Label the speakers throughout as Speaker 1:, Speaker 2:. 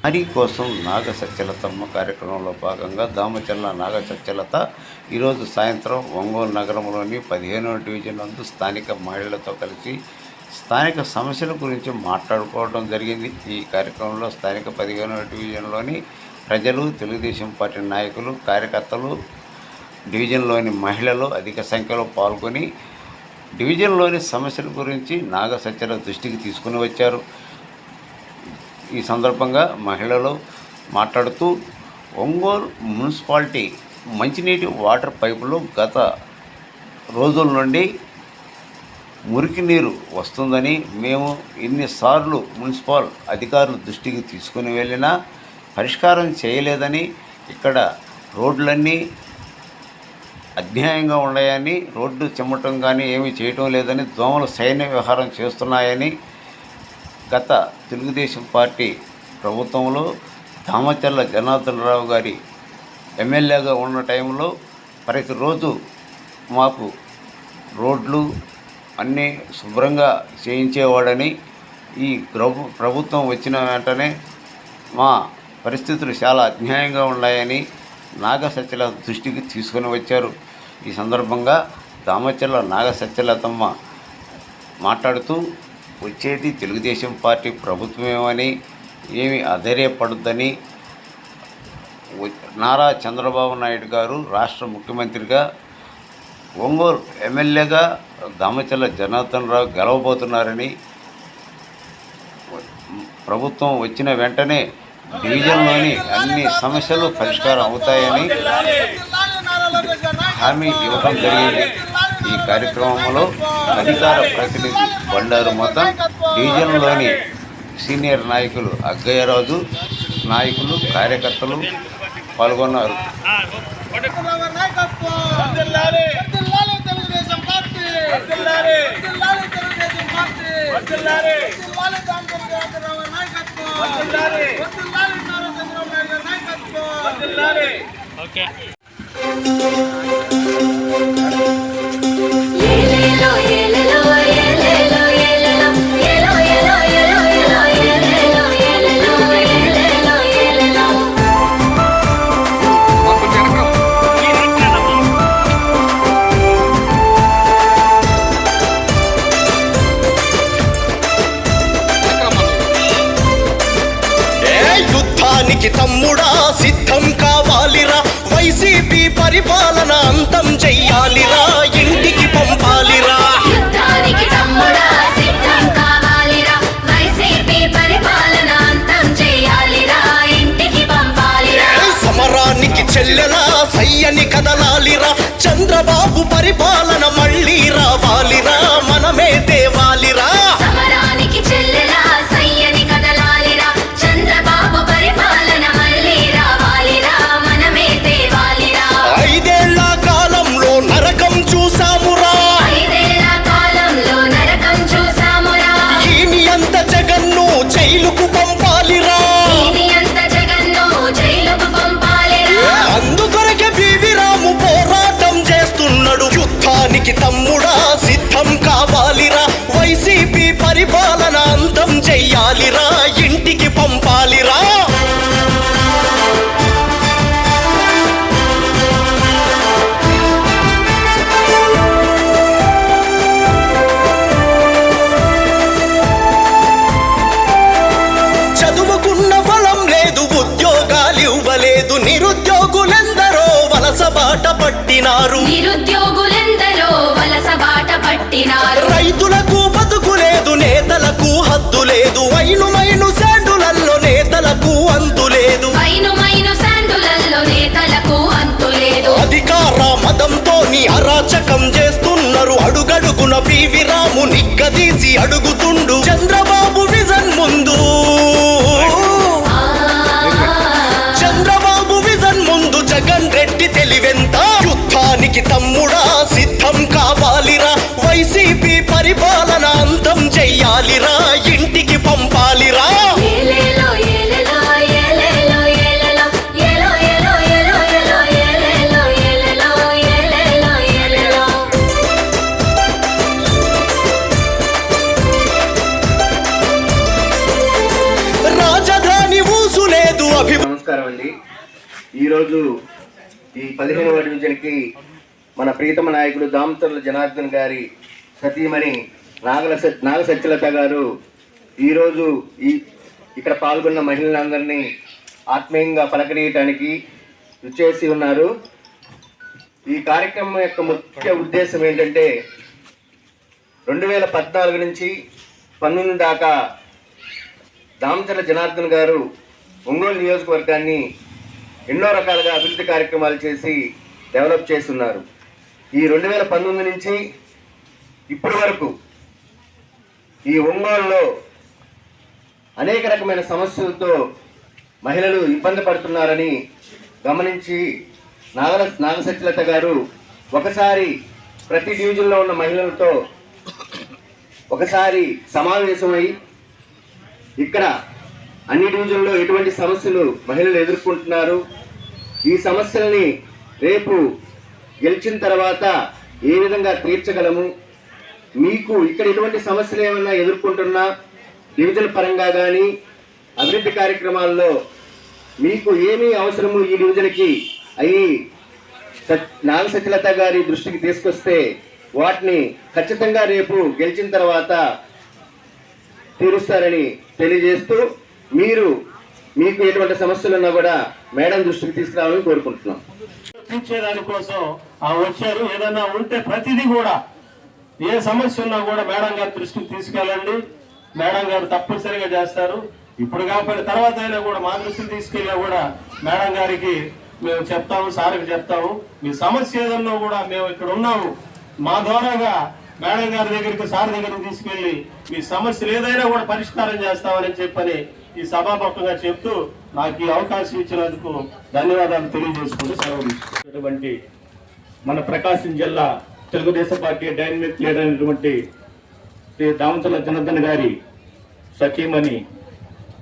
Speaker 1: హరి కోసం నాగ సత్యలతమ్మ కార్యక్రమంలో భాగంగా దామచర్ల నాగ సత్యలత ఈరోజు సాయంత్రం ఒంగోలు నగరంలోని 15వ డివిజన్ నందు స్థానిక మహిళలతో కలిసి స్థానిక సమస్యల గురించి మాట్లాడుకోవడం జరిగింది. ఈ కార్యక్రమంలో స్థానిక 15వ డివిజన్లోని ప్రజలు, తెలుగుదేశం పార్టీ నాయకులు, కార్యకర్తలు, డివిజన్లోని మహిళలు అధిక సంఖ్యలో పాల్గొని డివిజన్లోని సమస్యల గురించి నాగ సత్యలత దృష్టికి తీసుకుని వచ్చారు. ఈ సందర్భంగా మహిళలు మాట్లాడుతూ ఒంగోలు మున్సిపాలిటీ మంచినీటి వాటర్ పైపులో గత రోజుల నుండి మురికి నీరు వస్తుందని, మేము ఎన్నిసార్లు మున్సిపల్ అధికారుల దృష్టికి తీసుకుని వెళ్ళినా పరిష్కారం చేయలేదని, ఇక్కడ రోడ్లన్నీ అన్యాయంగా ఉన్నాయని, రోడ్డు చెమ్మటం కానీ ఏమీ చేయటం లేదని, దోమలు సైన్య వ్యవహారం చేస్తున్నాయని, గత తెలుగుదేశం పార్టీ ప్రభుత్వంలో దామచర్ల జనార్దన్ రావు గారి ఎమ్మెల్యేగా ఉన్న టైంలో ప్రతిరోజు మాకు రోడ్లు అన్నీ శుభ్రంగా చేయించేవాడని, ఈ ప్రభుత్వం వచ్చిన వెంటనే మా పరిస్థితులు చాలా అన్యాయంగా ఉన్నాయని నాగ సత్యలత దృష్టికి తీసుకొని వచ్చారు. ఈ సందర్భంగా దామచర్ల నాగ సత్యలతమ్మ మాట్లాడుతూ వచ్చేది తెలుగుదేశం పార్టీ ప్రభుత్వమేమని, ఏమి అధైర్యపడొద్దని, నారా చంద్రబాబు నాయుడు గారు రాష్ట్ర ముఖ్యమంత్రిగా, ఒంగోలు ఎమ్మెల్యేగా దామచర్ల జనార్దన్ రావు గెలవబోతున్నారని, ప్రభుత్వం వచ్చిన వెంటనే డివిజన్లోని అన్ని సమస్యలు పరిష్కారం అవుతాయని హామీ ఇవ్వడం జరిగింది. ఈ కార్యక్రమంలో అధికార ప్రతినిధి బండారు మొత్తం, డివిజన్లోని సీనియర్ నాయకులు అగ్గయ్యరాజు, నాయకులు, కార్యకర్తలు పాల్గొన్నారు.
Speaker 2: తమ్ముడా సిద్ధం కావాలిరా, వైసీపీ పరిపాలన అంతం చెయ్యాలిరా, ఇంటికి పంపాలిరా. సమరానికి చెల్లెలా సయ్యని కదలాలిరా, చంద్రబాబు పరిపాలన మళ్ళీ రావాలిరా, మనమే తేవాలిరా.
Speaker 3: సమరానికి చెల్లెలా సయ్యని కదలాలిరా, చంద్రబాబు పరిపాలన మళ్ళీ రావాలిరా, మనమే తేవాలిరా.
Speaker 2: 5 ఏళ్ల కాలంలో నరకం చూసామురా,
Speaker 3: 5 ఏళ్ల కాలంలో నరకం చూసామురా.
Speaker 2: ఈని అంత జగన్ను జైలుకు పంపాలిరా,
Speaker 3: ఈని అంత జగన్ను జైలుకు పంపాలిరా.
Speaker 2: అందుకొరకే బివి రాము పోరాటం చేస్తున్నాడు. యుద్ధానికి తమ్ముడా సిద్ధం కావాలిరా, వైసీపీ పరిపాలన అంతం చెయ్యాలిరా, ఇంటికి పంపాలిరా. చదువుకున్న ఫలం లేదు, ఉద్యోగాలు ఇవ్వలేదు, నిరుద్యోగులెందరో వలస బాట పట్టినారు,
Speaker 3: నిరుద్యోగులెందరో వలస బాట పట్టినారు.
Speaker 2: రైతులకు బతుకు లేదు, నేతలకు హద్దు లేదు, మైను శాండులల్లో నేతలకు అంతు లేదు,
Speaker 3: మైను శాండులల్లో నేతలకు అంతు లేదు.
Speaker 2: అధికార మదంతోని అరాచకం చేస్తున్నారు, అడుగడుగున పివి రాము నిగ్గదీసి అడుగుతుండు, చంద్రబాబు విజన్ ముందు, చంద్రబాబు విజన్ ముందు జగన్ రెడ్డి తెలివెంత. యుద్ధానికి తమ్ముడా సిద్ధం కావాలిరా, వైసీపీ పరిపాలన అంతం చెయ్యాలిరా, ఇంటికి పంపాలిరా.
Speaker 3: ఏలేలో ఏలేలో ఏలేలో ఏలేలో ఏలో ఏలో ఏలో ఏలో ఏలేలో ఏలేలో ఏలేలో ఏలేలో.
Speaker 2: రాజధాని ఊసులే
Speaker 4: ఈరోజు ఈ 15వ డివిజన్కి మన ప్రీతమ నాయకుడు దామచర్ల జనార్దన్ గారి సతీమణి నాగ సత్యలత గారు ఈరోజు ఇక్కడ పాల్గొన్న మహిళలందరినీ ఆత్మీయంగా పలకరీయటానికి విచ్చేసి ఉన్నారు. ఈ కార్యక్రమం యొక్క ముఖ్య ఉద్దేశం ఏంటంటే 2014 నుంచి 19 దాకా దామచర్ల జనార్దన్ గారు ఒంగోలు నియోజకవర్గాన్ని ఎన్నో రకాలుగా అభివృద్ధి కార్యక్రమాలు చేసి డెవలప్ చేస్తున్నారు. ఈ 2019 నుంచి ఇప్పటి వరకు ఈ ఒంగోలులో అనేక రకమైన సమస్యలతో మహిళలు ఇబ్బంది పడుతున్నారని గమనించి నాగ సత్యలత గారు ఒకసారి ప్రతి డివిజన్లో ఉన్న మహిళలతో ఒకసారి సమావేశమై ఇక్కడ అన్ని డివిజన్లో ఎటువంటి సమస్యలు మహిళలు ఎదుర్కొంటున్నారు, ఈ సమస్యల్ని రేపు గెలిచిన తర్వాత ఏ విధంగా తీర్చగలము, మీకు ఇక్కడ ఎటువంటి సమస్యలు ఏమైనా ఎదుర్కొంటున్నా డివిజన్ పరంగా కానీ అభివృద్ధి కార్యక్రమాల్లో మీకు ఏమీ అవసరము ఈ డివిజన్కి అయ్యి నాగ సత్యలత గారి దృష్టికి తీసుకొస్తే వాటిని ఖచ్చితంగా రేపు గెలిచిన తర్వాత తీరుస్తారని తెలియజేస్తూ మీకు ఎటువంటి సమస్యలు ఉన్నా కూడా మేడం దృష్టికి తీసుకురావాలని కోరుకుంటున్నాం.
Speaker 5: తీర్చేదానికోసం వచ్చారు. ఏదన్నా ఉంటే ప్రతిదీ కూడా ఏ సమస్య ఉన్నా కూడా మేడం గారి దృష్టికి తీసుకెళ్ళండి. మేడం గారు తప్పనిసరిగా చేస్తారు. ఇప్పుడు కాకపోతే తర్వాత అయినా కూడా మా దృష్టికి తీసుకెళ్ళినా కూడా మేడం గారికి మేము చెప్తాము, సార్కి చెప్తాము. మీ సమస్య ఏదన్నా కూడా మేము ఇక్కడ ఉన్నాము, మా ద్వారాగా మేడం గారి దగ్గరికి సార్ దగ్గరికి తీసుకెళ్లి మీ సమస్యలు ఏదైనా కూడా పరిష్కారం చేస్తామని చెప్పని ఈ సభాపక్షంగా చెప్తూ నాకు ఈ అవకాశం ఇచ్చినందుకు ధన్యవాదాలు తెలియజేసుకుంటూ సెలవు. మన ప్రకాశం జిల్లా తెలుగుదేశం పార్టీ డైనమిక్ లీడర్ అయినటువంటి శ్రీ దామచర్ల జనార్దన్ గారి సఖీమణి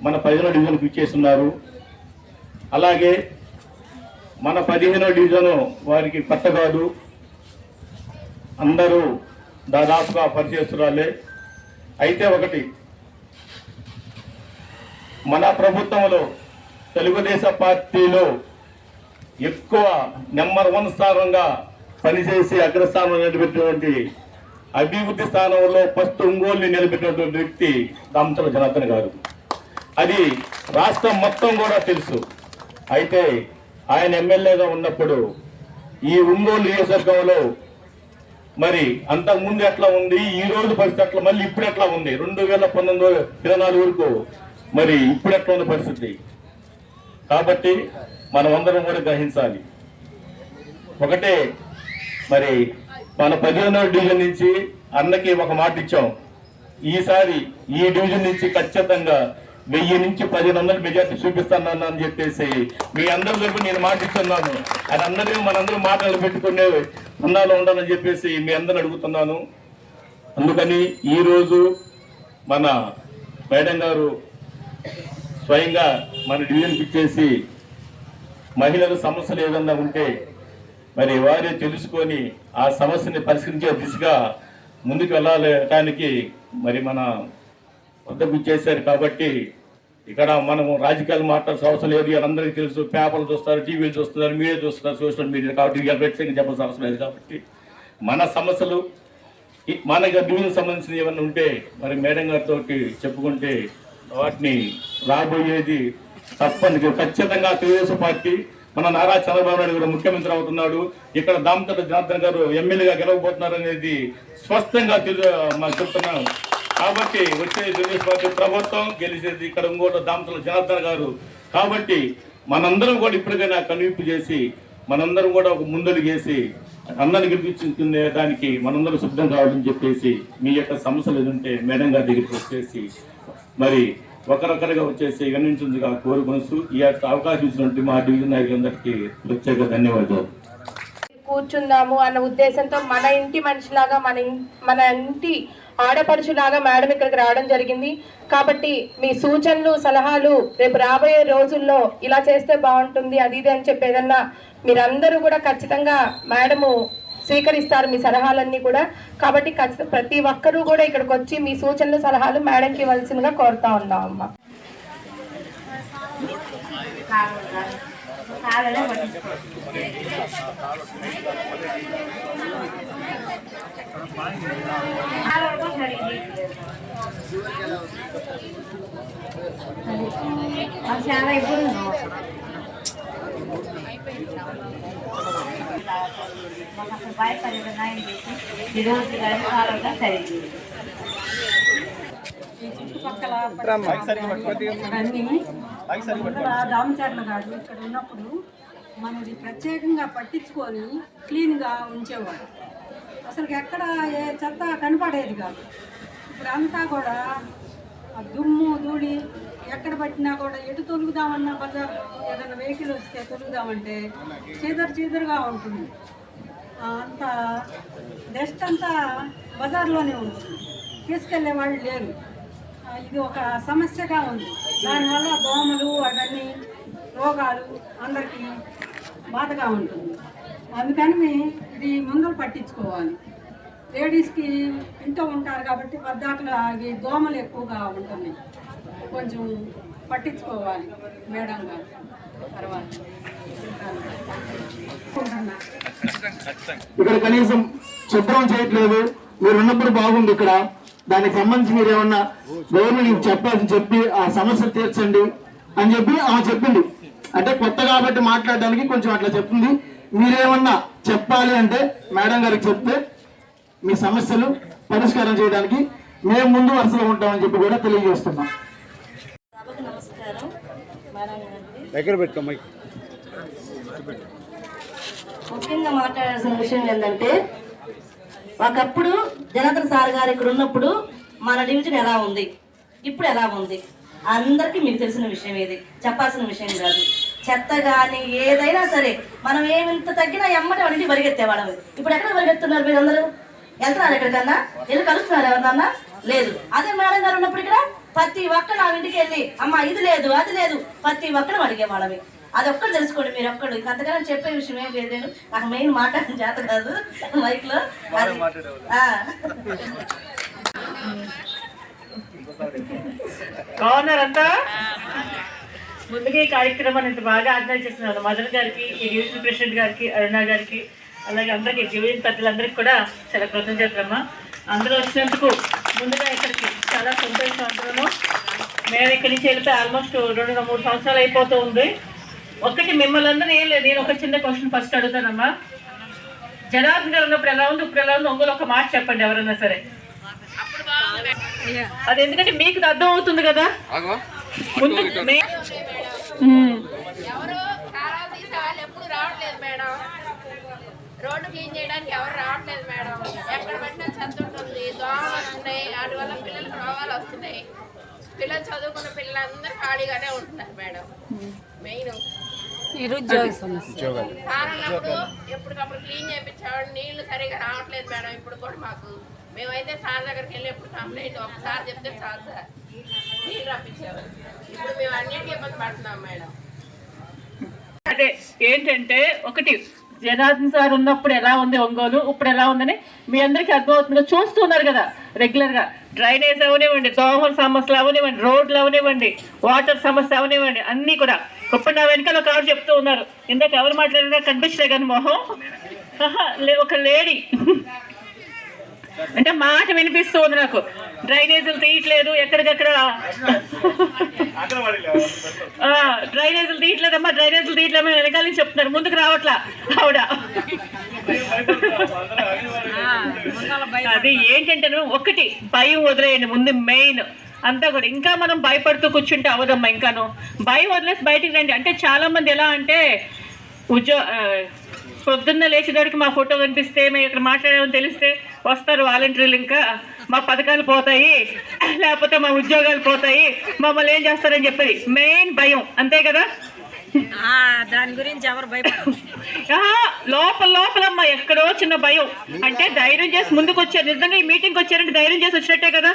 Speaker 5: మన 15వ డివిజన్కి ఇచ్చేస్తున్నారు. అలాగే మన 15వ డివిజను వారికి కొత్త కాదు, అందరూ దాదాపుగా పరిచయస్తురాలే. అయితే ఒకటి, మన ప్రభుత్వంలో తెలుగుదేశం పార్టీలో ఎక్కువ నెంబర్ 1 స్థానంగా పనిచేసి అగ్రస్థానం నిలబెట్టినటువంటి అభివృద్ధి స్థానంలో ఫస్ట్ ఒంగోలుని నిలబెట్టినటువంటి వ్యక్తి దామచర్ల జనార్దన్ గారు. అది రాష్ట్రం మొత్తం కూడా తెలుసు. అయితే ఆయన ఎమ్మెల్యేగా ఉన్నప్పుడు ఈ ఒంగోలు నియోజకవర్గంలో మరి అంతకుముందు ఎట్లా ఉంది, ఈ రోజు పరిస్థితి ఎట్లా, మళ్ళీ ఇప్పుడు ఎట్లా ఉంది, 2019-24 వరకు మరి ఇప్పుడు ఎట్లా ఉంది పరిస్థితి. కాబట్టి మనం అందరం కూడా గ్రహించాలి. ఒకటే, మరి మన 15వ డివిజన్ నుంచి అన్నకి ఒక మాట ఇచ్చాం. ఈసారి ఈ డివిజన్ నుంచి ఖచ్చితంగా 1000 నుంచి 1500 మెజార్టీ చూపిస్తాను అని చెప్పేసి మీ అందరి దగ్గర నేను మాట ఇస్తున్నాను. అది అందరూ మనందరూ మాటలు పెట్టుకునే ఉన్నాలో ఉండాలని చెప్పేసి మీ అందరిని అడుగుతున్నాను. అందుకని ఈరోజు మన మేడం గారు స్వయంగా మన డివిజన్కి ఇచ్చేసి మహిళల సమస్యలు ఏదన్నా ఉంటే మరి వారే తెలుసుకొని ఆ సమస్యని పరిష్కరించే దిశగా ముందుకు వెళ్ళడానికి మరి మన వద్దకు ఇచ్చేశారు. కాబట్టి ఇక్కడ మనము రాజకీయాలు మాట్లాడాల్సిన అవసరం లేదు. అందరికీ తెలుసు, పేపర్లు చూస్తారు, టీవీలు చూస్తున్నారు, మీడియా చూస్తున్నారు, సోషల్ మీడియా. కాబట్టి ప్రత్యేకంగా చెప్పాల్సిన అవసరం లేదు. కాబట్టి మన సమస్యలు మన డివిజన్ సంబంధించిన ఏమన్నా ఉంటే మరి మేడం గారితో చెప్పుకుంటే వాటిని రాబోయేది తప్పని ఖచ్చితంగా తెలుగుదేశం పార్టీ మన నారా చంద్రబాబు నాయుడు కూడా ముఖ్యమంత్రి అవుతున్నాడు. ఇక్కడ దామచర్ల జనార్దన్ గారు ఎమ్మెల్యేగా గెలవబోతున్నారు అనేది స్పష్టంగా చెప్తున్నాం. కాబట్టి వచ్చేది తెలుగుదేశం పార్టీ ప్రభుత్వం, గెలిచేది ఇక్కడ ఇంకోటి దామచర్ల జనార్దన్ గారు. కాబట్టి మనందరం కూడా ఇప్పటికైనా కనువిప్పు చేసి మనందరం కూడా ఒక ముందడుగు వేసి అందరిని గెలిపించుకునే దానికి మనందరూ సిద్ధం కావాలని చెప్పేసి మీ యొక్క సమస్యలు ఏదంటే మేడం గారి దగ్గరికి వచ్చేసి మరి ఒకరొకరుగా వచ్చేసి వినియోగించుగా కోరుకొనుస్తూ ఈ యొక్క అవకాశం ఇచ్చినటువంటి మా డివిజన్ నాయకులందరికీ ప్రత్యేక ధన్యవాదాలు.
Speaker 6: కూర్చుందాము అన్న ఉద్దేశంతో మన ఇంటి మనిషిలాగా మన ఇంటి ఆడపడుచులాగా మేడం ఇక్కడికి రావడం జరిగింది. కాబట్టి మీ సూచనలు సలహాలు రేపు రాబోయే రోజుల్లో ఇలా చేస్తే బాగుంటుంది అది ఇది అని చెప్పి ఏదన్నా మీరందరూ కూడా ఖచ్చితంగా మేడము స్వీకరిస్తారు మీ సలహాలన్నీ కూడా. కాబట్టి ప్రతి ఒక్కరూ కూడా ఇక్కడికి వచ్చి మీ సూచనలు సలహాలు మేడంకి ఇవ్వాల్సిందిగా కోరుతా ఉన్నాం. అమ్మ
Speaker 7: చాలా ఇప్పుడు మాకు అసలు భయపడేది నయం చేసి ఈరోజు కాలంగా సరిగ్గా
Speaker 8: ఈ చుట్టుపక్కల దామచర్ల కాదు ఇక్కడ ఉన్నప్పుడు మనది ప్రత్యేకంగా పట్టించుకొని క్లీన్గా ఉంచేవాడు. అసలు ఎక్కడ ఏ చెత్త కనపడేది కాదు. ఇప్పుడు అంతా కూడా ఆ దుమ్ము ధూళి ఎక్కడ పట్టినా కూడా ఎటు తొలుగుదామన్నా బజార్లో ఏదైనా వెహికల్ వస్తే తొలుగుదామంటే చీదరుగా ఉంటుంది. అంత డస్ట్ అంతా బజార్లోనే ఉంటుంది, తీసుకెళ్లే వాళ్ళు లేరు. ఇది ఒక సమస్యగా ఉంది. దానివల్ల దోమలు అవన్నీ రోగాలు అందరికీ బాధగా ఉంటుంది. అందుకని ఇది మందులు పట్టించుకోవాలి. లేడీస్కి ఇంట్లో ఉంటారు కాబట్టి పద్దాకులు ఈ దోమలు ఎక్కువగా ఉంటుంది, కొంచెం పట్టించుకోవాలి మేడం గారు. తర్వాత
Speaker 9: ఇక్కడ కనీసం శుభ్రం చేయట్లేదు. మీరు ఉన్నప్పుడు బాగుంది ఇక్కడ. దానికి సంబంధించి మీరు ఏమన్నా గవర్నమెంట్ చెప్పాల్సి చెప్పి ఆ సమస్య తీర్చండి అని చెప్పి ఆమె చెప్పింది. అంటే కొత్త కాబట్టి మాట్లాడడానికి కొంచెం అట్లా చెప్తుంది. మీరేమన్నా చెప్పాలి అంటే మేడం గారికి చెప్తే మీ సమస్యలు పరిష్కారం చేయడానికి మేము ముందు వరుసలో ఉంటామని చెప్పి కూడా తెలియజేస్తున్నాం.
Speaker 7: నమస్కారం మేడం గారికి.
Speaker 1: దగ్గర పెట్టుకోమై.
Speaker 7: ముఖ్యంగా మాట్లాడాల్సిన విషయం ఏంటంటే, ఒకప్పుడు జనార్దన్ సార్ గారు ఇక్కడ ఉన్నప్పుడు మన డివిజన్ ఎలా ఉంది, ఇప్పుడు ఎలా ఉంది అందరికీ మీకు తెలిసిన విషయం. ఇది చెప్పాల్సిన విషయం కాదు. చెత్త కానీ ఏదైనా సరే మనం ఏమింత తగ్గినా ఎమ్మటి వాడింటి పరిగెత్తేవాళ్ళం. ఇప్పుడు ఎక్కడ పరిగెత్తున్నారు మీరు అందరూ? వెళ్తున్నారు ఎక్కడికన్నా? వెళ్ళి కలుస్తున్నారు ఎవరినన్నా? లేదు. అదే మేడం గారు ఉన్నప్పుడు ఇక్కడ ప్రతి ఒక్కరు నా ఇంటికి వెళ్ళి అమ్మ ఇది లేదు అది లేదు ప్రతి ఒక్కరు అడిగేవాళ్ళవి. అది ఒక్కడు తెలుసుకోండి మీరు ఒక్కడు. ఇంకంతకన్నా చెప్పే విషయం ఏం లేదు. నేను నాకు మెయిన్ మాట్లాడిన చేత కాదు మైక్లో.
Speaker 10: బాగున్నారంతా? ముందుగా ఈ కార్యక్రమాన్ని ఇంత బాగా ఆర్గనైజ్ చేస్తున్నారు మదన్ గారికి, ఈ డివిజన్ ప్రెసిడెంట్ గారికి, అరుణ గారికి, అలాగే అందరికీ డివిజన్ పెద్దలందరికీ కూడా చాలా కృతజ్ఞతలమ్మా. అందరూ వచ్చినందుకు ముందుగా ఇక్కడికి చాలా సంతోషం. అందరూ మేము ఇక్కడి నుంచి వెళ్ళిపోయి ఆల్మోస్ట్ 2-3 సంవత్సరాలు అయిపోతూ ఉంది. ఒకటి మిమ్మల్ని అందరూ ఏం లేదు, నేను ఒక చిన్న క్వశ్చన్ ఫస్ట్ అడుగుతానమ్మా. జనార్దన్ గారు ఉన్నప్పుడు ఎలా ఉంది, ఇప్పుడు ఎలా ఉంది? ఒంగోలు ఒక మాట చెప్పండి ఎవరన్నా సరే. అది ఎందుకంటే మీకు అర్థం అవుతుంది కదా. ముందు
Speaker 3: ఎవరు కారాలు తీసే వాళ్ళు ఎప్పుడు రావట్లేదు మేడం. రోడ్డు క్లీన్ చేయడానికి ఎవరు రావట్లేదు మేడం. ఎక్కడ పట్టినా చెత్త ఉంటుంది, దోమలు వస్తున్నాయి, వాటి వల్ల పిల్లలకు రోగాలు వస్తున్నాయి. పిల్లలు చదువుకున్న పిల్లలందరూ ఖాళీగానే ఉంటున్నారు మేడం. మెయిన్ కారణప్పుడు ఎప్పటికప్పుడు క్లీన్ చేయించేవాడు, నీళ్లు సరిగా రావట్లేదు మేడం. ఇప్పుడు కూడా మాకు మేమైతే సార్ దగ్గరికి వెళ్ళి ఎప్పుడు కంప్లైంట్ ఒకసారి చెప్తే చాలు సార్ నీళ్ళు రప్పించేవారు. ఇప్పుడు మేము అన్నిటికీ ఇబ్బంది పడుతున్నాం మేడం.
Speaker 10: అదే ఏంటంటే, ఒకటి జనార్దన్ సార్ ఉన్నప్పుడు ఎలా ఉంది ఒంగోలు, ఇప్పుడు ఎలా ఉందని మీ అందరికీ అర్థమవుతుందిగా. చూస్తున్నారు కదా రెగ్యులర్గా. డ్రైనేజ్ అవనివ్వండి, దోమల సమస్యలు అవనివ్వండి, రోడ్లు అవనివ్వండి, వాటర్ సమస్య అవనివ్వండి, అన్నీ కూడా. ఇప్పుడు నా వెనకాల ఒక ఆవిడ చెప్తూ ఉన్నారు, ఇందాక ఎవరు మాట్లాడినా కనిపించలే కానీ మొహం. ఒక లేడీ అంటే మాట వినిపిస్తూ ఉంది నాకు. డ్రైనేజీలు తీయట్లేదు, ఎక్కడికక్కడ డ్రైనేజీలు తీయట్లేదమ్మా, డ్రైనేజీలు తీయట్లేమో వెనకాల నుంచి చెప్తున్నారు, ముందుకు రావట్లా ఆవిడ. అది ఏంటంటే, ఒకటి భయం వదిలేయండి ముందు మెయిన్ అంతా కూడా. ఇంకా మనం భయపడుతూ కూర్చుంటే అవదమ్మా. ఇంకాను భయం వదిలేసి బయటికి రండి. అంటే చాలా మంది ఎలా అంటే పొద్దున్న లేచేటోడికి మా ఫోటో కనిపిస్తే, మేము ఇక్కడ మాట్లాడామని తెలిస్తే వస్తారు వాలంటీర్లు, ఇంకా మా పథకాలు పోతాయి, లేకపోతే మా ఉద్యోగాలు పోతాయి, మమ్మల్ని ఏం చేస్తారని చెప్పేది మెయిన్ భయం. అంతే కదా?
Speaker 8: దాని గురించి ఎవరు భయపడరు.
Speaker 10: లోపలమ్మా ఎక్కడో చిన్న భయం. అంటే ధైర్యం చేసి ముందుకు వచ్చారు. నిజంగా ఈ మీటింగ్కి వచ్చారంటే ధైర్యం చేసి వచ్చినట్టే కదా.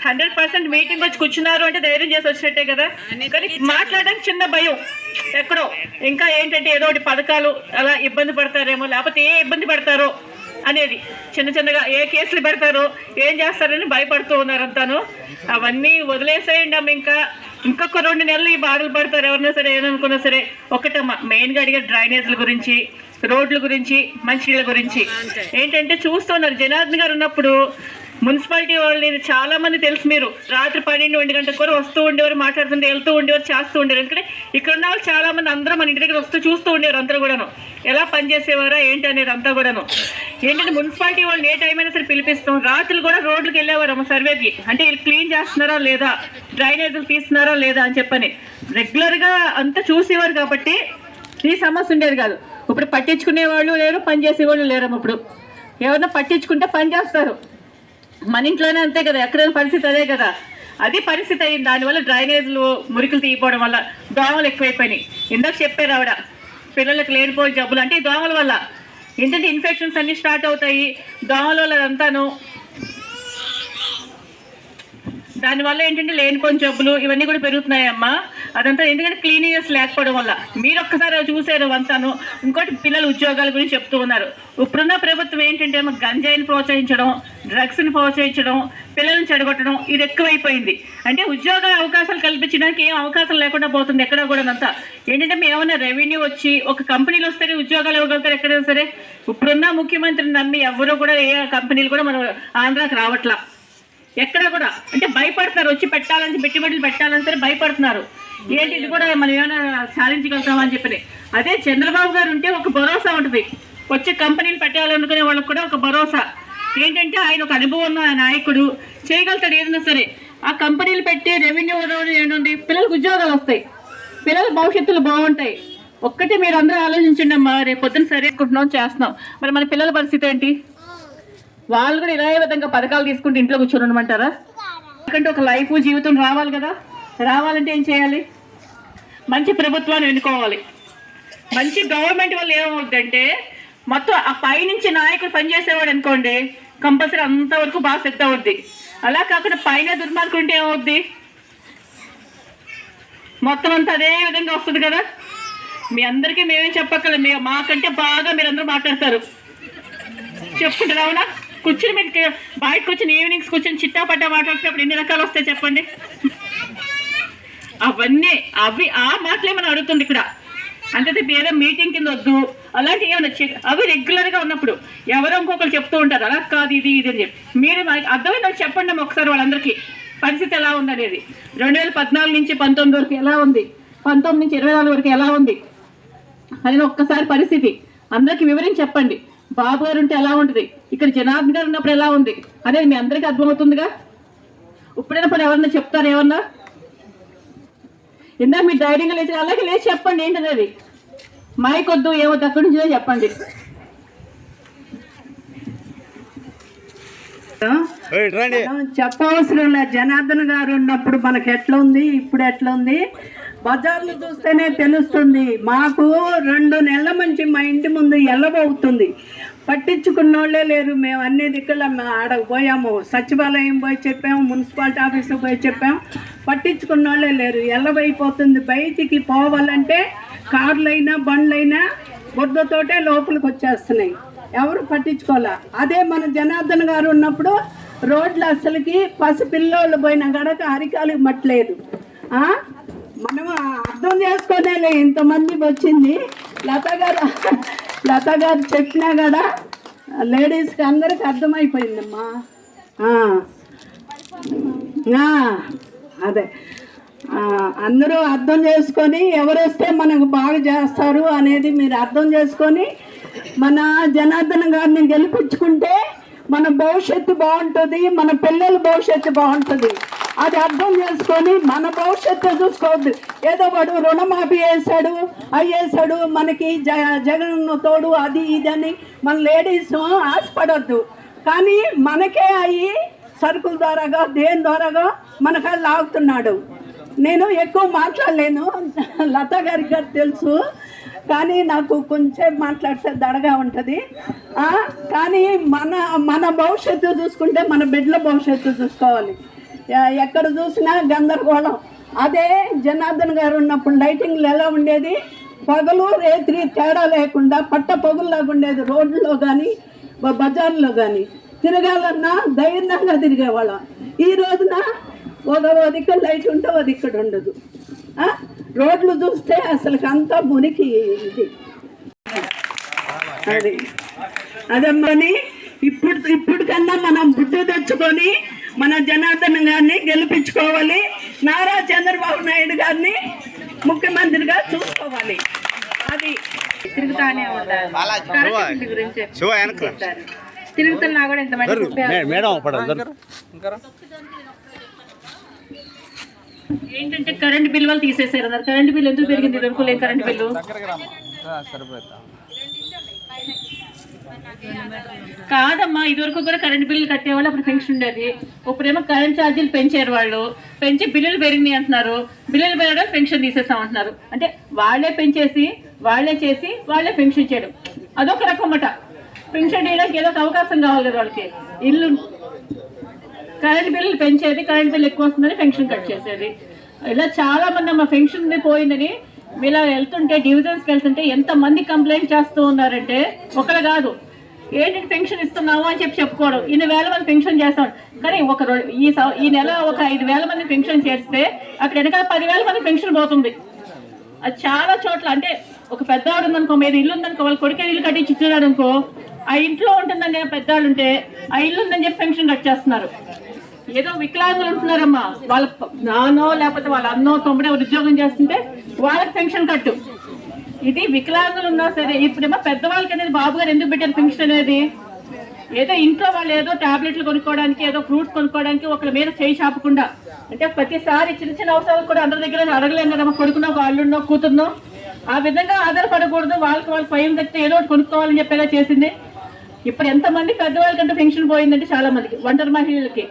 Speaker 10: 100% మీటింగ్ వచ్చి కూర్చున్నారు అంటే ధైర్యం చేసి వచ్చినట్టే కదా. కానీ మాట్లాడడానికి చిన్న భయం ఎక్కడో. ఇంకా ఏంటంటే ఏదో ఒకటి పథకాలు అలా ఇబ్బంది పడతారేమో, లేకపోతే ఏ ఇబ్బంది పడతారో అనేది, చిన్నగా ఏ కేసులు పెడతారో, ఏం చేస్తారని భయపడుతూ ఉన్నారు అంతాను. అవన్నీ వదిలేసేయండి అమ్మ. ఇంకా ఇంకొక 2 నెలలు ఈ బాధలు పడతారు ఎవరైనా సరే, ఏదనుకున్నా సరే. ఒకటమ్మా మెయిన్గా అడిగే డ్రైనేజ్ల గురించి, రోడ్ల గురించి, మంచినీళ్ళ గురించి. ఏంటంటే చూస్తున్నారు జనార్దన్ గారు ఉన్నప్పుడు మున్సిపాలిటీ వాళ్ళని చాలా మంది తెలుసు. మీరు రాత్రి 12-1 గంటలకు కూడా వస్తూ ఉండేవారు, మాట్లాడుతుంటే వెళ్తూ ఉండేవారు, చేస్తూ ఉండేవారు. ఎందుకంటే ఇక్కడ ఉన్న వాళ్ళు చాలా మంది అందరూ మన ఇంటి దగ్గర వస్తూ చూస్తూ ఉండేవారు. అందరూ కూడాను ఎలా పనిచేసేవారా ఏంటి అనేది అంతా కూడాను. ఏంటంటే మున్సిపాలిటీ వాళ్ళని ఏ టైం అయినా సరే పిలిపిస్తాం. రాత్రులు కూడా రోడ్లకు వెళ్ళేవారు అమ్మ సర్వేకి, అంటే వీళ్ళు క్లీన్ చేస్తున్నారా లేదా, డ్రైనేజీలు తీస్తున్నారా లేదా అని చెప్పని రెగ్యులర్గా అంతా చూసేవారు. కాబట్టి ఈ సమస్య ఉండేది కాదు. ఇప్పుడు పట్టించుకునే వాళ్ళు లేరు, పని చేసేవాళ్ళు లేరమ్మ. ఇప్పుడు ఎవరన్నా పట్టించుకుంటే పని చేస్తారు. మన ఇంట్లోనే అంతే కదా, ఎక్కడైనా పరిస్థితి అదే కదా. అది పరిస్థితి అయింది. దానివల్ల డ్రైనేజ్లు మురికలు తీయపోవడం వల్ల దోమలు ఎక్కువైపోయినాయి. ఇందాక చెప్పారు ఆవిడ, పిల్లలకు లేనిపోయిన జబ్బులు అంటే ఈ దోమల వల్ల. ఏంటంటే ఇన్ఫెక్షన్స్ అన్నీ స్టార్ట్ అవుతాయి దోమల వల్ల. అదంతాను దానివల్ల ఏంటంటే లేనిపోయిన జబ్బులు ఇవన్నీ కూడా పెరుగుతున్నాయమ్మా. అదంతా ఎందుకంటే క్లీనింగ్నెస్ లేకపోవడం వల్ల. మీరు ఒక్కసారి చూసారు అంతాను. ఇంకోటి పిల్లల ఉద్యోగాల గురించి చెప్తూ ఉన్నారు. ఇప్పుడున్న ప్రభుత్వం ఏంటంటే గంజాయిని ప్రోత్సహించడం, డ్రగ్స్ని ప్రోత్సహించడం, పిల్లల్ని చెడగొట్టడం ఇది ఎక్కువైపోయింది. అంటే ఉద్యోగ అవకాశాలు కల్పించడానికి ఏం అవకాశం లేకుండా పోతుంది ఎక్కడ కూడా. అంతా ఏంటంటే మేము ఏమైనా రెవెన్యూ వచ్చి ఒక కంపెనీలు వస్తే ఉద్యోగాలు ఇవ్వగలుగుతారు ఎక్కడైనా సరే. ఇప్పుడున్న ముఖ్యమంత్రిని నమ్మి ఎవరు కూడా ఏ కంపెనీలు కూడా మన ఆంధ్రాకి రావట్లా ఎక్కడ కూడా. అంటే భయపడుతున్నారు, వచ్చి పెట్టాలని పెట్టుబడులు పెట్టాలని సరే భయపడుతున్నారు. ఏంటి ఇది కూడా మనం ఏమైనా సాధించగలుగుతామని చెప్పి. అదే చంద్రబాబు గారు ఉంటే ఒక భరోసా ఉంటుంది. వచ్చే కంపెనీలు పెట్టాలనుకునే వాళ్ళకి కూడా ఒక భరోసా. ఏంటంటే ఆయన ఒక అనుభవం ఉన్న నాయకుడు, చేయగలుగుతాడు ఏదైనా సరే. ఆ కంపెనీలు పెట్టి రెవెన్యూ ఏంటండి, పిల్లలకు ఉద్యోగాలు వస్తాయి, పిల్లల భవిష్యత్తులు బాగుంటాయి. ఒక్కటి మీరు అందరూ ఆలోచించండి అమ్మా. రేపు పొద్దున సరే అనుకుంటున్నాం చేస్తున్నాం, మరి మన పిల్లల పరిస్థితి ఏంటి? వాళ్ళు కూడా ఇదే విధంగా పథకాలు తీసుకుంటే ఇంట్లో కూర్చొని ఉండమంటారా? ఎందుకంటే ఒక లైఫ్ జీవితం రావాలి కదా. రావాలంటే ఏం చేయాలి? మంచి ప్రభుత్వాన్ని ఎన్నుకోవాలి. మంచి గవర్నమెంట్ వల్ల ఏమవుతుందంటే మొత్తం ఆ పైనుంచి నాయకుడు పనిచేసేవాడు అనుకోండి, కంపల్సరీ అంతవరకు బాగా సెట్ అవుద్ది. అలా కాకుండా పైన దుర్మార్గం ఉంటే ఏమవుద్ది? మొత్తం అంతా అదే విధంగా వస్తుంది కదా. మీ అందరికీ మేమేం చెప్పక్కర్లేదు, మాకంటే బాగా మీరందరూ మాట్లాడతారు, చెప్పుకుంటారు అవునా? కూర్చుని మీరు బయటకు కూర్చొని ఈవినింగ్స్ కూర్చొని చిట్టా పట్టా మాట్లాడుతున్నప్పుడు ఎన్ని రకాలు వస్తాయి చెప్పండి. అవన్నీ ఆ మాటలే మనం అడుగుతుంది ఇక్కడ. అంటే ఏదో మీటింగ్ కింద వద్దు అలాంటి ఏమైనా అవి రెగ్యులర్గా ఉన్నప్పుడు ఎవరో ఇంకొకరు చెప్తూ ఉంటారు అలా కాదు ఇది అని చెప్పి. మీరు అర్థమైంది చెప్పండి ఒకసారి వాళ్ళందరికీ పరిస్థితి ఎలా ఉందనేది. 2014 నుంచి 19 వరకు ఎలా ఉంది, 19 నుంచి 24 వరకు ఎలా ఉంది అని ఒక్కసారి పరిస్థితి అందరికీ వివరించి చెప్పండి. బాబు గారు ఉంటే ఎలా ఉంటుంది, ఇక్కడ జనార్దన్ గారు ఉన్నప్పుడు ఎలా ఉంది అనేది మీ అందరికీ అర్థమవుతుందిగా. ఇప్పుడైనా పని ఎవరన్నా చెప్తారు ఏమన్నా? ఇందాక మీ ధైర్యంగా లేచి అలాగే లేచి చెప్పండి ఏంటది. అది మైకొద్దు ఏమొద్దు, అక్కడి నుంచే చెప్పండి.
Speaker 8: చెప్పవసరం లేదు. జనార్దన్ గారు ఉన్నప్పుడు మనకు ఎట్లా ఉంది, ఇప్పుడు ఎట్లా ఉంది, బజార్లు చూస్తేనే తెలుస్తుంది. మాకు 2 నెలల నుంచి మా ఇంటి ముందు ఎల్లబోతుంది, పట్టించుకున్నోళ్ళే లేరు. మేము అన్ని దిక్కుల ఆడకు పోయాము, సచివాలయం పోయి చెప్పాము, మున్సిపాలిటీ ఆఫీస్కి పోయి చెప్పాము, పట్టించుకున్నోళ్ళే లేరు. ఎల్లబైపోతుంది. బయటికి పోవాలంటే కార్లైనా బండ్లైనా బుద్ధతోటే లోపలికి వచ్చేస్తున్నాయి, ఎవరు పట్టించుకోలే. అదే మన జనార్దన్ గారు ఉన్నప్పుడు రోడ్లు అసలుకి పసిపిల్లోళ్ళు పోయిన గడక అరికాలకు మట్టలేదు. మనం అర్థం చేసుకోనేలే ఇంతమంది వచ్చింది. లత గారు చెప్పినా కూడా లేడీస్కి అందరికి అర్థమైపోయిందమ్మా. అదే అందరూ అర్థం చేసుకొని ఎవరు వస్తే మనకు బాగా చేస్తారు అనేది మీరు అర్థం చేసుకొని మన జనార్దన్ గారిని గెలిపించుకుంటే మన భవిష్యత్తు బాగుంటుంది, మన పిల్లల భవిష్యత్తు బాగుంటుంది. అది అర్థం చేసుకొని మన భవిష్యత్తు చూసుకోవద్దు. ఏదో వాడు రుణమాఫీ వేసాడు, అయ్యేసాడు, మనకి జగన్ తోడు అది ఇది అని మన లేడీస్ ఆశపడద్దు. కానీ మనకే అయ్యి సరుకుల ద్వారాగా దేని ద్వారాగా మనకు లాగుతున్నాడు. నేను ఎక్కువ మాట్లాడలేను, లత గారికి తెలుసు, కానీ నాకు కొంచెం మాట్లాడితే దడగా ఉంటుంది. కానీ మన భవిష్యత్తు చూసుకుంటే మన బిడ్డల భవిష్యత్తు చూసుకోవాలి. ఎక్కడ చూసినా గందరగోళం. అదే జనార్దన్ గారు ఉన్నప్పుడు లైటింగ్లు ఎలా ఉండేది, పగలు రేత్రి తేడా లేకుండా పట్ట పగుల్లాగా ఉండేది. రోడ్లలో కానీ బజార్లో కానీ తిరగాలన్నా ధైర్యంగా తిరిగేవాళ్ళం. ఈ రోజున ఓ దిక్కు లైట్ ఉంటే ఓ దిక్కడ ఉండదు. రోడ్లు చూస్తే అసలు అంతా మురికి ఇది. అది అదమ్మని ఇప్పుడు కన్నా మనం బుద్ధి తెచ్చుకొని మన జనార్దన్ గారిని గెలిపించుకోవాలి. నారా చంద్రబాబు నాయుడు గారిని ముఖ్యమంత్రిగా చూసుకోవాలి. అది
Speaker 6: తిరుగుతానే ఉంటారు. కరెంట్ గురించి చెప్తారు. తిరుగుతున్నా కూడా ఎంతమంది ఏంటంటే కరెంట్ బిల్ వాళ్ళు తీసేసారు అన్నారు. కరెంట్ బిల్ ఎందుకు పెరిగింది? దొరకలేదు కరెంట్ బిల్లు. కాదమ్మా, ఇదివరకు కూడా కరెంట్ బిల్లు కట్టేవాళ్ళు, అప్పుడు పెన్షన్ ఉండేది. ఇప్పుడేమో కరెంట్ ఛార్జీలు పెంచారు వాళ్ళు. పెంచి బిల్లులు పెరిగినాయి అంటున్నారు. బిల్లులు పెరగడం పెన్షన్ తీసేస్తాం అంటున్నారు. అంటే వాళ్ళే పెంచేసి వాళ్ళే చేసి వాళ్ళే పెన్షన్ చేయడం అదొక రకం అన్నమాట. పెన్షన్ చేయడానికి ఏదో ఒక అవకాశం కావాలి కదా వాళ్ళకి. ఇల్లు కరెంట్ బిల్లులు పెంచేది, కరెంట్ బిల్లు ఎక్కువ వస్తుందని పెన్షన్ కట్ చేసేది. ఇలా చాలా మంది అమ్మ పెన్షన్ పోయిందని ఇలా వెళ్తుంటే, డివిజన్స్కి వెళ్తుంటే ఎంతమంది కంప్లైంట్ చేస్తూ ఉన్నారంటే ఒకరు కాదు. ఏంటంటే పెన్షన్ ఇస్తున్నాము అని చెప్పుకోవడం. ఇన్ని వేల మంది పెన్షన్ చేస్తాం, కానీ ఈ నెల ఒక 5,000 మంది పెన్షన్ చేస్తే అక్కడ వెనకాల 10,000 మంది పెన్షన్ పోతుంది. అది చాలా చోట్ల. అంటే ఒక పెద్దవాడు ఉందనుకో, మీద ఇల్లు ఉందనుకో, వాళ్ళ కొడుకే ఇల్లు కట్టించి ఇచ్చినాడు అనుకో, ఆ ఇంట్లో ఉంటుందని పెద్దవాళ్ళు ఉంటే ఆ ఇల్లు ఉందని చెప్పి పెన్షన్ కట్ చేస్తున్నారు. ఏదో వికలాంగులు ఉంటున్నారమ్మా, వాళ్ళ నానో లేకపోతే వాళ్ళ అన్నో తమ్ముడో ఉద్యోగం చేస్తుంటే వాళ్ళకి పెన్షన్ కట్టు. ఇది వికలాంగులు ఉన్నా సరే. ఇప్పుడేమో పెద్దవాళ్ళకి అనేది బాబు గారు ఎందుకు పెట్టారు పెన్షన్ అనేది? ఏదో ఇంట్లో వాళ్ళు ఏదో టాబ్లెట్లు కొనుక్కోవడానికి, ఏదో ఫ్రూట్స్ కొనుక్కోవడానికి ఒకరి మీద చేయి చాపకుండా, అంటే ప్రతిసారి చిన్న చిన్న అవసరాలు కూడా అందరి దగ్గర అడగలేము కదమ్మా. కొడుకునో, వాళ్ళున్నో, కూతురునో ఆ విధంగా ఆధారపడకూడదు. వాళ్ళకి స్వయం దగ్గర ఏదో ఒకటి కొనుక్కోవాలని చెప్పేలా చేసింది. ఇప్పుడు ఎంతమంది పెద్దవాళ్ళకంటే పెన్షన్ పోయిందంటే చాలా మందికి, ఒంటరి మహిళలకి,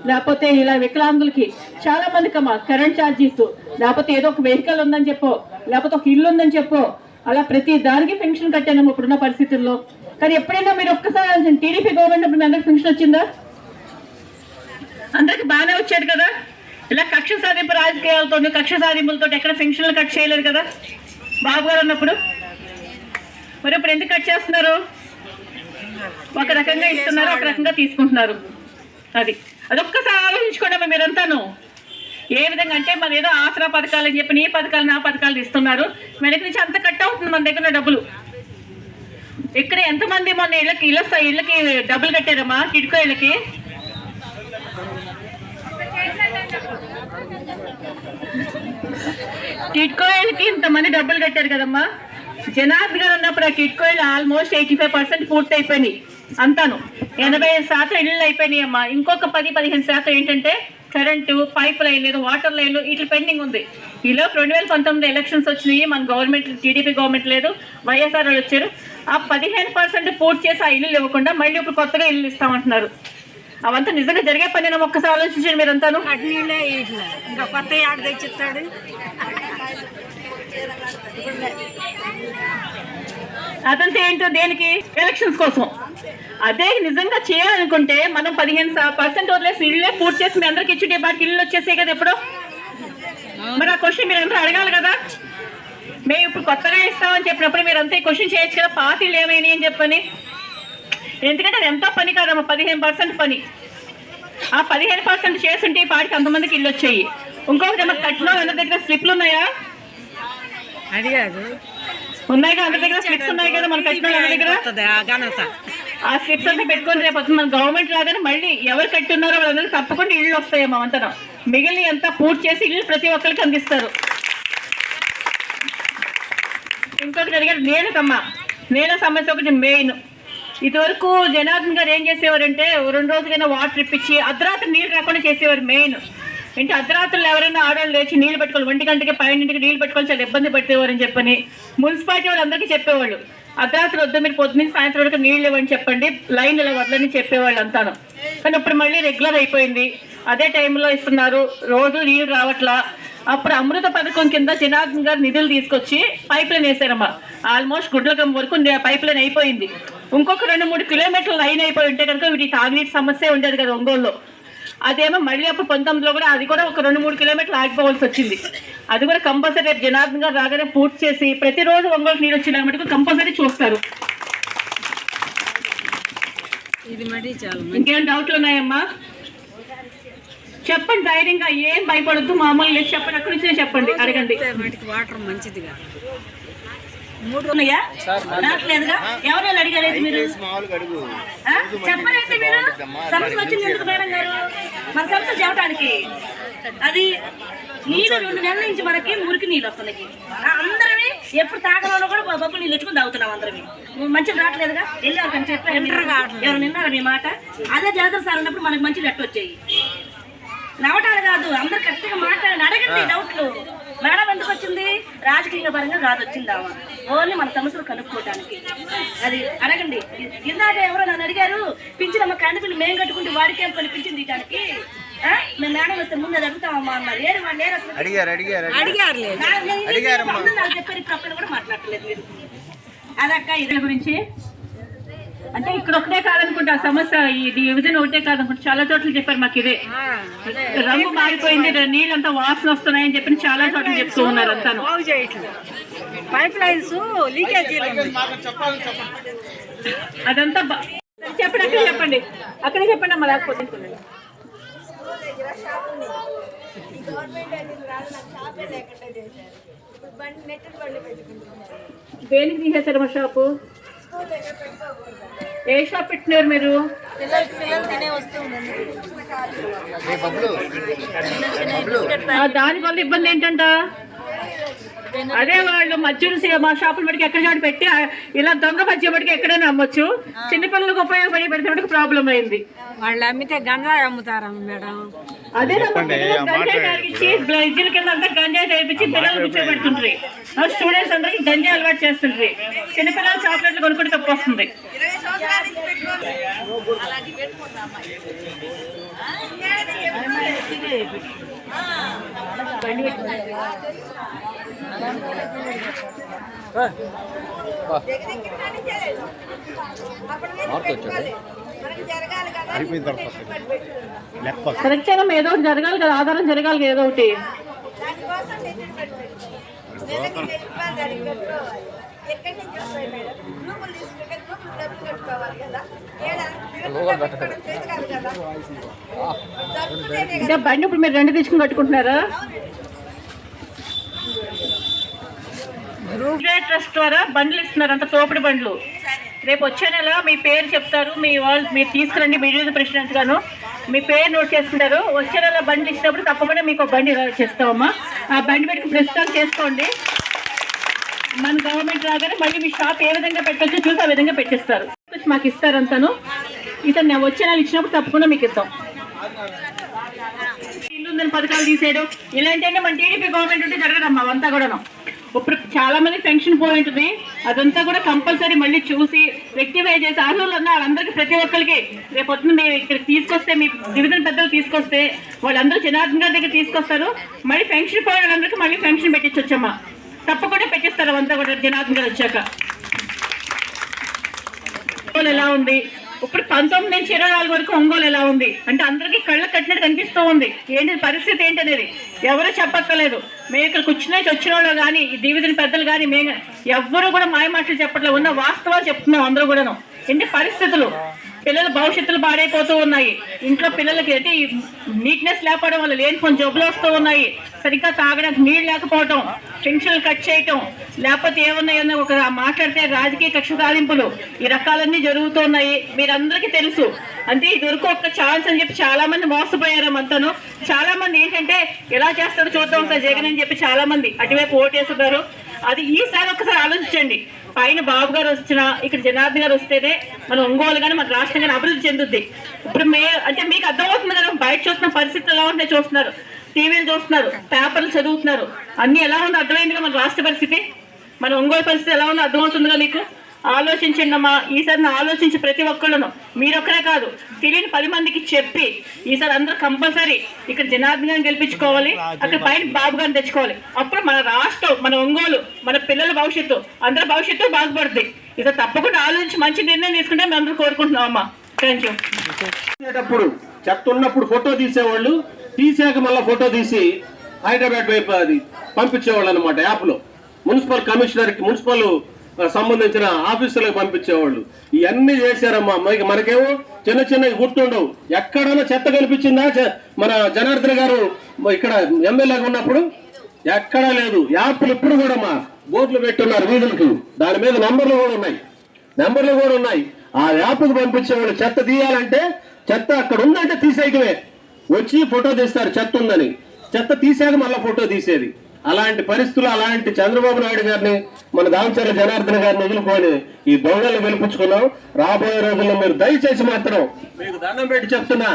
Speaker 6: లేకపోతే ఇలా వికలాంగులకి, చాలా మందికి అమ్మా కరెంట్ ఛార్జీస్, లేకపోతే ఏదో ఒక వెహికల్ ఉందని చెప్పో, లేకపోతే ఒక ఇల్లు ఉందని చెప్పో, అలా ప్రతి దానికి పెన్షన్ కట్టానమ్మా ఇప్పుడున్న పరిస్థితుల్లో. కానీ ఎప్పుడైనా మీరు ఒక్కసారి టీడీపీ గవర్నమెంట్ అప్పుడు మీ అందరికి పెన్షన్ వచ్చిందా? అందరికి బాగానే వచ్చేది కదా. ఇలా కక్ష సాధింపు రాజకీయాలతో, కక్ష సాధింపులతో ఎక్కడ పెన్షన్లు కట్ చేయలేదు కదా బాబు గారు ఉన్నప్పుడు. మరి ఇప్పుడు ఎందుకు కట్ చేస్తున్నారు? ఒక రకంగా ఇస్తున్నారు, ఒక రకంగా తీసుకుంటున్నారు. అదొక్కసారి ఆలోచించుకోండి మీరంతాను. ఏ విధంగా అంటే మన ఏదో ఆసరా పథకాలు అని చెప్పి ఈ పథకాలు నా పథకాలు ఇస్తున్నారు. వెనక నుంచి అంత కట్ అవుతుంది మన దగ్గర డబ్బులు. ఇక్కడ ఎంతమంది మొన్న ఇళ్ళకి డబ్బులు కట్టారమ్మా? టిడ్కో ఇళ్ళకి ఇంతమంది డబ్బులు కట్టారు కదమ్మా. జనార్దన్ గారు ఉన్నప్పుడు ఆ టిడ్కో ఇళ్ళు ఆల్మోస్ట్ 85% పూర్తి అయిపోయినాయి. అంతాను 85% ఇళ్ళు అయిపోయినాయి అమ్మా. ఇంకొక 10-15% ఏంటంటే కరెంటు, పైప్ లైన్ లేదు, వాటర్ లైన్లు ఇట్లా పెండింగ్ ఉంది. ఈలో 2019 ఎలక్షన్స్ వచ్చినాయి. మన గవర్నమెంట్, టీడీపీ గవర్నమెంట్ లేదు, వైఎస్ఆర్ వాళ్ళు వచ్చారు. ఆ 15% పూర్తి చేసి ఆ ఇల్లు ఇవ్వకుండా మళ్ళీ ఇప్పుడు కొత్తగా ఇల్లు ఇస్తామంటున్నారు. అవంతా నిజంగా జరిగే పని ఒక్కసారి ఆలోచించండి మీరంతాను.
Speaker 11: ఇంకా కొత్త ఆడ తెచ్చిస్తాడు.
Speaker 6: అదంతా ఏంటో దేనికి? ఎలక్షన్స్ కోసం. అదే నిజంగా చేయాలనుకుంటే మనం 15% వదిలేసి ఇళ్ళే పూర్తి చేసి మీ అందరికి ఇచ్చి బాకి ఇల్లు వచ్చేసాయి కదా ఎప్పుడో. మరి ఆ క్వశ్చన్ మీరు అందరూ అడగాలి కదా. మేము ఇప్పుడు కొత్తగా ఇస్తామని చెప్పినప్పుడు మీరు అంతా క్వశ్చన్ చేయొచ్చు కదా, పార్టీలు ఏమైనాయి అని చెప్పని. ఎందుకంటే అది ఎంతో పని కాదమ్మా, 15% పని. ఆ 15% చేస్తుంటే ఈ పార్టీకి అంతమందికి ఇల్లు వచ్చాయి. ఇంకొకటి ఏమో కట్టిన అందరి దగ్గర స్లిప్లు ఉన్నాయా?
Speaker 11: అది కాదు,
Speaker 6: ఉన్నాయి కదా, అందరి దగ్గర స్లిప్స్ ఉన్నాయి కదా మన కట్టిన అందరి దగ్గర. ఆ స్లిప్స్ అంతా పెట్టుకొని రేపు మన గవర్నమెంట్ రాగానే మళ్ళీ ఎవరు కట్టున్నారో వాళ్ళందరూ తప్పకుండా ఇళ్ళు వస్తాయమ్మా. అంతా మిగిలిన అంతా పూర్తి చేసి ఇల్లు ప్రతి ఒక్కరికి అందిస్తారు. ఇంకొకటి అడిగారు నేనకమ్మా. నేను సమస్య ఒకటి మెయిన్. ఇదివరకు జనార్దన్ గారు ఏం చేసేవారంటే 2 రోజులైనా వాటర్ ఇప్పించి అర్ధరాత్రి నీళ్ళు రాకుండా చేసేవారు. మెయిన్ అంటే అర్ధరాత్రులు ఎవరైనా ఆడవాళ్ళు లేచి నీళ్ళు పెట్టుకోవాలి, 1 గంటకి 12ంటికి నీళ్ళు పెట్టుకోవాలి, చాలా ఇబ్బంది పడేవారని చెప్పని మున్సిపాలిటీ వాళ్ళు అందరికీ చెప్పేవాళ్ళు. అర్ధరాత్రి వద్ద మీరు పొద్దున్న సాయంత్రం వరకు నీళ్ళు ఇవ్వని చెప్పండి, లైన్ ఇలా వదలని చెప్పేవాళ్ళు అంతాను. కానీ ఇప్పుడు మళ్ళీ రెగ్యులర్ అయిపోయింది. అదే టైంలో ఇస్తున్నారు, రోజు నీళ్ళు రావట్లా. అప్పుడు అమృత పథకం కింద జనార్దన్ గారు నిధులు తీసుకొచ్చి పైప్ లైన్ వేసారమ్మా. ఆల్మోస్ట్ గుడ్లగం వరకు పైప్ లైన్ అయిపోయింది. ఇంకొక 2-3 కిలోమీటర్లు లైన్ అయిపోయి ఉంటే కనుక వీటి తాగునీటి సమస్య ఉండేది కదా ఒంగోలులో. అదేమో మళ్ళీ అప్పుడు 19లో కూడా అది కూడా ఒక 2-3 కిలోమీటర్లు ఆగిపోవాల్సి వచ్చింది. అది కూడా కంపల్సరీ రేపు జనార్దన్ గారు రాగానే పూర్తి చేసి ప్రతిరోజు ఒంగోలు నీరు వచ్చిన మటుకు కంపల్సరీ చూస్తారు. ఇంకేం డౌట్లు ఉన్నాయమ్మా?
Speaker 10: చెప్పండి ధైర్యంగా, ఏం భయపడద్దు, మామూలు లేదు చెప్పండి, అక్కడి నుంచి చెప్పండి, అడగండి.
Speaker 11: వాటర్ మంచిదిగా
Speaker 7: ఉన్నాయా? రావట్లేదుగా. ఎవరు అడిగారు మీరు? చెప్పలేదు మీరు. సమస్య వచ్చింది ఎందుకు మేడం గారు? మన సమస్య చెప్పడానికి అది నీళ్ళు 2 నెలల నుంచి మనకి మురికి నీళ్ళు వస్తున్నాయి. అందరివి ఎప్పుడు తాగడంలో కూడా బొబ్బు నీళ్ళు తెచ్చుకుని తాగుతున్నాం అందరివి. మంచిగా రావట్లేదుగా. వెళ్ళారు కానీ చెప్పారు, ఎవరు నిన్నారు మీ మాట. అదే జాతర సార్ అన్నప్పుడు మనకి మంచి నెట్ వచ్చాయి. నవ్వటాలు కాదు, అందరు కరెక్ట్గా మాట్లాడండి, అడగండి డౌట్లు. మేడం ఎందుకు వచ్చింది? రాజకీయ పరంగా కాదు వచ్చిందామా, ఓన్లీ మన సమస్యలు కనుక్కోవటానికి. అది అడగండి. ఇందాక ఎవరో నన్ను అడిగారు, పింఛనమ్మ కరెంటు బిల్లు మేము కట్టుకుంటే వాడికేం పని పింఛన్ తీయడానికి, మేము మేడం వస్తే ముందు అది అడుగుతామమ్మా అన్నారు. ఏడు వాళ్ళు లేరు అసలు. నాకు చెప్పారు, ఇప్పుడు అప్పుడు కూడా మాట్లాడలేదు మీరు. అదక్క ఇదే గురించి అంటే ఇక్కడ ఒకటే కాదనుకుంటా సమస్య, ఇది విభజన ఒకటే కాదనుకుంటా, చాలా చోట్ల చెప్పారు మాకు. ఇదే రంగు మారిపోయింది, నీళ్ళంతా వాసన వస్తున్నాయని చెప్పి చాలా చోట్ల చెప్తూ ఉన్నారు. అంతా
Speaker 11: పైప్ లైన్స్ లీకేజ్
Speaker 10: అదంతా చెప్పండి, అక్కడే చెప్పండి, అక్కడే చెప్పండి అమ్మ. లేకపోతే దేనికి తీసేశారు మా షాపు? ఏ షాప్ పెట్టినారు మీరు? దానివల్ల ఇబ్బంది ఏంటంట? అదే వాళ్ళు మధ్యలో మా షాపులు బట్టి ఎక్కడ చాటు పెట్టి ఇలా దొంగ మధ్య బట్టి ఎక్కడైనా అమ్మొచ్చు. చిన్నపిల్లలకు ఉపయోగపడి పెడితే ప్రాబ్లం అయింది.
Speaker 11: వాళ్ళు అమ్మితే గంజాయి అమ్ముతారా మేడం?
Speaker 10: అదే గంజాయి తాగిచ్చి ఇద్దరి కింద అంతా గంజాయి తాగిపించి పిల్లలు కూర్చోబెడుతుంటారు. స్టూడెంట్స్ అందరికి గంజాయి అలవాటు చేస్తుంటారు. చిన్నపిల్లలు చాక్లెట్లు కొనుక్కుంటే తప్పు వస్తుంది. కరెక్ట్ అయినా ఏదో ఒకటి జరగాలి కదా, ఆధారం జరగాలి కదా, ఏదో ఒకటి. ఇంకా బండి ఇప్పుడు మీరు 2 తీసుకుని కట్టుకుంటున్నారా? ట్రస్ట్ ద్వారా బండ్లు ఇస్తున్నారు, అంత తోపుడు బండ్లు. రేపు వచ్చే నెల మీ పేరు చెప్తారు, మీరు తీసుకురండి, మీ డివిజన్ ప్రెసిడెంట్ గాను మీ పేరు నోట్ చేసుకుంటారు. వచ్చే నెల బండ్లు ఇచ్చినప్పుడు తప్పకుండా మీకు బండి చేస్తామమ్మా. ఆ బండి పెట్టి ప్రస్తుతం చేసుకోండి. మన గవర్నమెంట్ రాగానే మళ్ళీ మీ షాప్ ఏ విధంగా పెట్టచ్చు చూసి ఆ విధంగా పెట్టిస్తారు. మాకు ఇస్తారంతాను. ఇతను నేను వచ్చే నెల ఇచ్చినప్పుడు తప్పకుండా మీకు ఇద్దాం. ఇల్లు ఉందని పథకాలు తీసేయడం ఇలాంటివన్నీ మన టీడీపీ గవర్నమెంట్ ఉంటే జరగదమ్మా. అవంతా కూడా ఇప్పుడు చాలా మంది పెన్షన్ పోయి ఉంటుంది, అదంతా కూడా కంపల్సరీ మళ్ళీ చూసి రెక్టిఫై చేసి అర్హులు ఉన్న వాళ్ళందరికీ ప్రతి ఒక్కరికి రేపు పొద్దున్న మీరు ఇక్కడికి తీసుకొస్తే, మీ డివిజన్ పెద్దలు తీసుకొస్తే వాళ్ళందరూ జనార్దన్ గారి దగ్గర తీసుకొస్తారు. మళ్ళీ పెన్షన్ పోయిన వాళ్ళందరికీ మళ్ళీ పెన్షన్ పెట్టించొచ్చమ్మా. తప్పకుండా పెట్టిస్తారు అవంతా కూడా జనార్దన్ గారు వచ్చాక. ఎలా ఉంది ఇప్పుడు 19 నుంచి 24 వరకు ఒంగోలు ఎలా ఉంది అంటే అందరికీ కళ్ళకు కట్టినట్టు కనిపిస్తూ ఉంది. ఏంటి పరిస్థితి ఏంటనేది ఎవరూ చెప్పక్కర్లేదు. మేము ఇక్కడ వచ్చిన వాళ్ళు కానీ ఈ డివిజన్ పెద్దలు కానీ మేము ఎవ్వరూ కూడా మాయమాటలు చెప్పట్లేదు, ఉన్న వాస్తవాలు చెప్తున్నాం అందరూ కూడాను. ఏంటి పరిస్థితులు, పిల్లల భవిష్యత్తులు పాడైపోతూ ఉన్నాయి. ఇంట్లో పిల్లలకి ఏంటి నీట్నెస్ లేకపోవడం వల్ల లేనిపోయిన జబ్బులు వస్తూ ఉన్నాయి. సరిగ్గా తాగడానికి నీళ్ళు లేకపోవటం, పెన్షన్లు కట్ చేయటం, లేకపోతే ఏమన్నా ఒక మాట్లాడితే రాజకీయ కక్ష సాధింపులు, ఈ రకాలన్నీ జరుగుతున్నాయి. మీరందరికీ తెలుసు. అంటే ఇదివరకు ఒక్క ఛాన్స్ అని చెప్పి చాలా మంది మోసపోయారు. అంతాను చాలా మంది ఏంటంటే ఎలా చేస్తారో చూద్దాం ఒక జగన్ అని చెప్పి చాలా మంది అటువైపు ఓటేస్తున్నారు. అది ఈసారి ఒకసారి ఆలోచించండి. పైన బాబు గారు వచ్చినా ఇక్కడ జనార్దన్ గారు వస్తేనే మన ఒంగోలు కానీ మన రాష్ట్రం కానీ అభివృద్ధి చెందుద్ది. ఇప్పుడు అంటే మీకు అర్థమవుతుంది కదా, బయట చూస్తున్న పరిస్థితులు ఎలా ఉంటాయి చూస్తున్నారు, టీవీలు చూస్తున్నారు, పేపర్లు చదువుతున్నారు, అన్ని ఎలా ఉందో అర్థమైందిగా మన రాష్ట్ర పరిస్థితి, మన ఒంగోలు పరిస్థితి ఎలా ఉందో అర్థమవుతుందిగా మీకు. ఆలోచించండి అమ్మా. ఈసారి ఆలోచించి ప్రతి ఒక్కళ్ళను మీరొక్కరే కాదు తెలియని 10 మందికి చెప్పి ఈసారి అందరూ కంపల్సరీ ఇక్కడ జనార్దన్ గారిని గెలిపించుకోవాలి, అక్కడ పైన బాబు గారిని తెచ్చుకోవాలి. అప్పుడు మన రాష్ట్రం, మన ఒంగోలు, మన పిల్లల భవిష్యత్తు, అందరి భవిష్యత్తు బాగుపడుతుంది. ఇక తప్పకుండా ఆలోచించి మంచి నిర్ణయం తీసుకుంటే మేము అందరూ కోరుకుంటున్నాం అమ్మా. Thank you.
Speaker 5: చెత్త ఉన్నప్పుడు ఫోటో తీసేవాళ్ళు, తీసాక మళ్ళీ ఫోటో తీసి హైదరాబాద్ వైపు అది పంపించేవాళ్ళు అనమాట. యాప్లో మున్సిపల్ కమిషనర్కి, మున్సిపల్ సంబంధించిన ఆఫీసులకు పంపించేవాళ్ళు. ఇవన్నీ చేశారమ్మా. మనకేమో చిన్న చిన్నవి గుర్తుండవు. ఎక్కడైనా చెత్త కనిపించిందా మన జనార్దన్ గారు ఇక్కడ ఎమ్మెల్యేగా ఉన్నప్పుడు? ఎక్కడా లేదు. యాప్లు ఇప్పుడు కూడా మా బోర్డులు పెట్టున్నారు వీధులకు, దాని మీద నెంబర్లు కూడా ఉన్నాయి. ఆ యాప్కు పంపించేవాళ్ళు చెత్త తీయాలంటే చెత్త అక్కడ ఉందంటే తీసేయటమే, వచ్చి ఫోటో తీస్తారు చెత్త ఉందని, చెత్త తీసాక మళ్ళీ ఫోటో తీసేది. అలాంటి పరిస్థితులు, అలాంటి చంద్రబాబు నాయుడు గారిని మన దామచర్ల జనార్దన్ గారిని వదులుకొని ఈ దొంగలను గెలిపించుకున్నాం. రాబోయే రోజుల్లో మీరు దయచేసి మాత్రం, మీకు దండం పెట్టి చెప్తున్నా,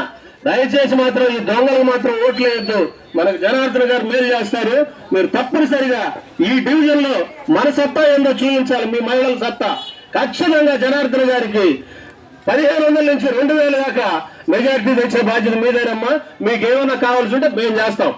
Speaker 5: దయచేసి మాత్రం ఈ దొంగలకు మాత్రం ఓట్లు వేయద్దు. మనకు జనార్దన్ గారు మేలు చేస్తారు. మీరు తప్పనిసరిగా ఈ డివిజన్ లో మన సత్తా ఏందో చూపించాలి, మీ మహిళల సత్తా. ఖచ్చితంగా జనార్దన్ గారికి 1500 నుంచి 2000 దాకా మెజార్టీ తెచ్చే బాధ్యత మీదేనమ్మా. మీకు ఏమైనా కావాల్సి ఉంటే మేము చేస్తాం.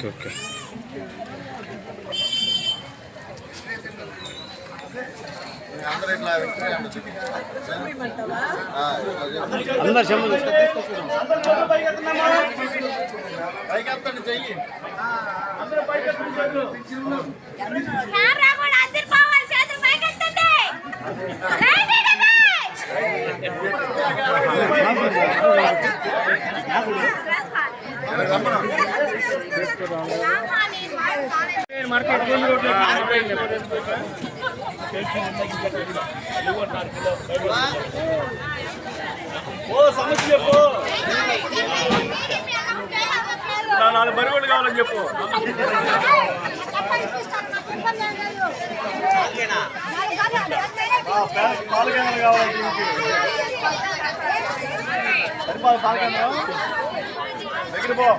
Speaker 12: ఓకే. అందరు సమస్య చెప్పు, 4 బరిగోళ్ళు కావాలని చెప్పు. పాల కేంద్రాలు కావాలి, సరిపాల పాల కేంద్రం దగ్గర పో.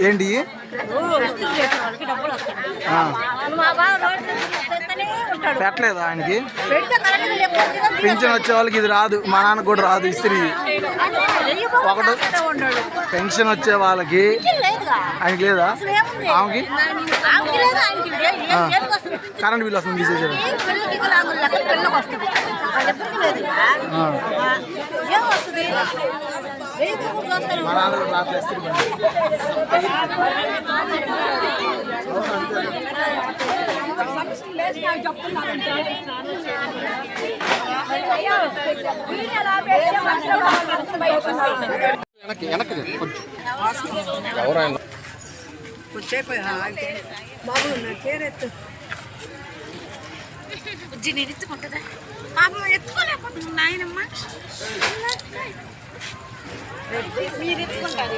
Speaker 12: ఏంటి పెట్టలేదు ఆయనకి పింఛన్ వచ్చే వాళ్ళకి ఇది రాదు, మా నాన్న కూడా రాదు ఇస్త్రీ. ఒకటి పెన్షన్ వచ్చే వాళ్ళకి ఆయనకి లేదా, ఆమెకి కరెంట్ బిల్ వస్తుంది తీసేసారు. మా నాన్న కూడా రాత్రి ఇస్త్రీ
Speaker 11: నేను ఎత్తుకుంటుందా పాపం ఎత్తుకోలేకపోతుంది నాయనమ్మ. మీరు ఎత్తుకుంటారు